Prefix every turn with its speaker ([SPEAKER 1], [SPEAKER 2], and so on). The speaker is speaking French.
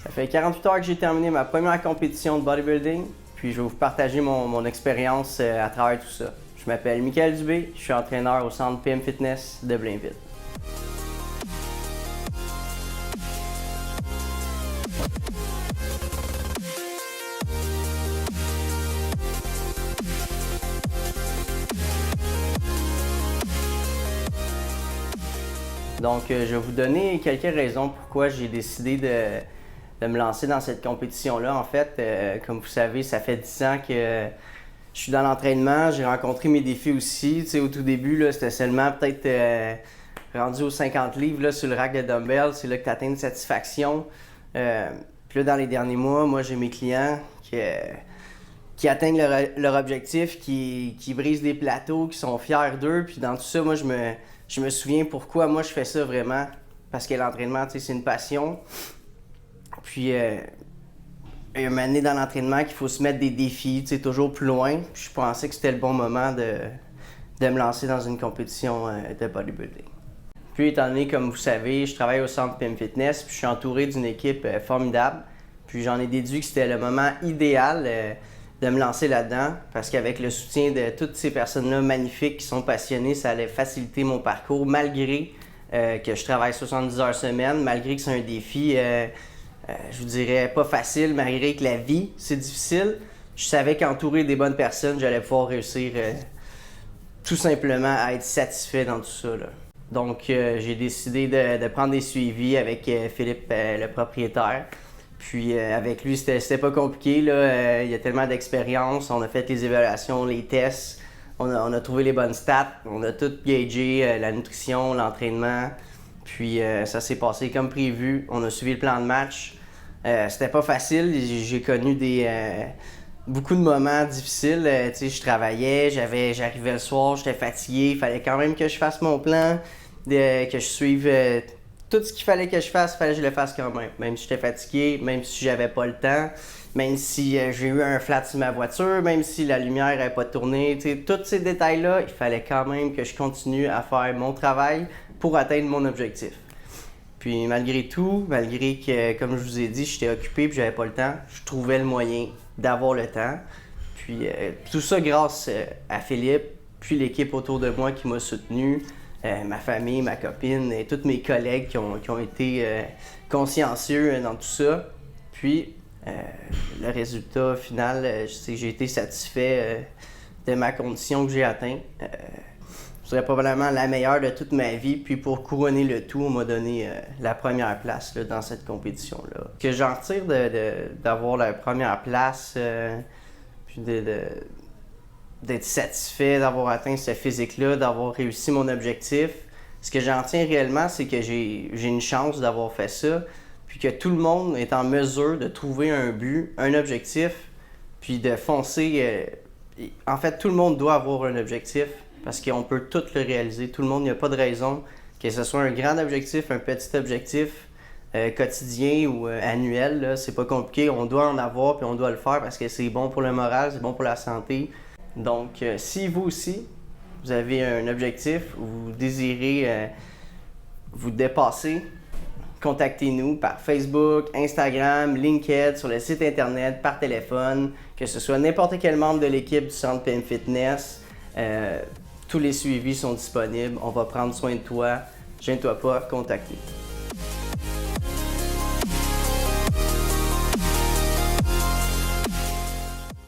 [SPEAKER 1] Ça fait 48 heures que j'ai terminé ma première compétition de bodybuilding, puis je vais vous partager mon expérience à travers tout ça. Je m'appelle Michael Dubé, je suis entraîneur au centre PM Fitness de Blainville. Donc, je vais vous donner quelques raisons pourquoi j'ai décidé de me lancer dans cette compétition-là. En fait, comme vous savez, ça fait 10 ans que je suis dans l'entraînement. J'ai rencontré mes défis aussi. Tu sais, au tout début, là, c'était seulement peut-être rendu aux 50 livres là, sur le rack de dumbbells. C'est là que tu atteins une satisfaction. Puis là, dans les derniers mois, moi, j'ai mes clients qui atteignent leur objectif, qui brisent des plateaux, qui sont fiers d'eux. Puis dans tout ça, moi, je me souviens pourquoi moi je fais ça vraiment. Parce que l'entraînement, tu sais, c'est une passion. Puis, il y a un moment donné dans l'entraînement qu'il faut se mettre des défis, tu sais, toujours plus loin. Puis je pensais que c'était le bon moment de me lancer dans une compétition de bodybuilding. Puis, étant donné, comme vous savez, je travaille au centre PM Fitness, puis je suis entouré d'une équipe formidable. Puis j'en ai déduit que c'était le moment idéal de me lancer là-dedans, parce qu'avec le soutien de toutes ces personnes-là magnifiques qui sont passionnées, ça allait faciliter mon parcours, malgré que je travaille 70 heures semaine, malgré que c'est un défi, je vous dirais, pas facile, malgré que la vie, c'est difficile. Je savais qu'entouré des bonnes personnes, j'allais pouvoir réussir tout simplement à être satisfait dans tout ça, là. Donc, j'ai décidé de prendre des suivis avec Philippe, le propriétaire. Puis avec lui, c'était pas compliqué, là. Il y a tellement d'expérience. On a fait les évaluations, les tests. On a trouvé les bonnes stats. On a tout gagé, la nutrition, l'entraînement. Puis ça s'est passé comme prévu. On a suivi le plan de match. C'était pas facile. J'ai connu beaucoup de moments difficiles. Tu sais, je travaillais, j'arrivais le soir, j'étais fatigué. Il fallait quand même que je fasse mon plan, que je suive tout ce qu'il fallait que je fasse, fallait que je le fasse quand même. Même si j'étais fatigué, même si j'avais pas le temps, même si j'ai eu un flat sur ma voiture, même si la lumière n'avait pas tourné. Tu sais, tous ces détails-là, il fallait quand même que je continue à faire mon travail pour atteindre mon objectif. Puis malgré tout, malgré que, comme je vous ai dit, j'étais occupé et j'avais pas le temps, je trouvais le moyen d'avoir le temps. Puis tout ça grâce à Philippe, puis l'équipe autour de moi qui m'a soutenu. Ma famille, ma copine et tous mes collègues qui ont été consciencieux dans tout ça. Puis, le résultat final, j'ai été satisfait de ma condition que j'ai atteinte. Ce serait probablement la meilleure de toute ma vie. Puis, pour couronner le tout, on m'a donné la première place là, dans cette compétition-là. Ce que j'en retire d'avoir la première place, puis d'être satisfait d'avoir atteint ce physique-là, d'avoir réussi mon objectif. Ce que j'en tiens réellement, c'est que j'ai une chance d'avoir fait ça, puis que tout le monde est en mesure de trouver un but, un objectif, puis de foncer. En fait, tout le monde doit avoir un objectif, parce qu'on peut tout le réaliser. Tout le monde, il n'y a pas de raison que ce soit un grand objectif, un petit objectif, quotidien ou annuel. Là, c'est pas compliqué, on doit en avoir, puis on doit le faire parce que c'est bon pour le moral, c'est bon pour la santé. Donc, si vous aussi, vous avez un objectif ou vous désirez vous dépasser, contactez-nous par Facebook, Instagram, LinkedIn, sur le site internet, par téléphone, que ce soit n'importe quel membre de l'équipe du Centre PM Fitness. Tous les suivis sont disponibles. On va prendre soin de toi. Gêne-toi pas, contactez.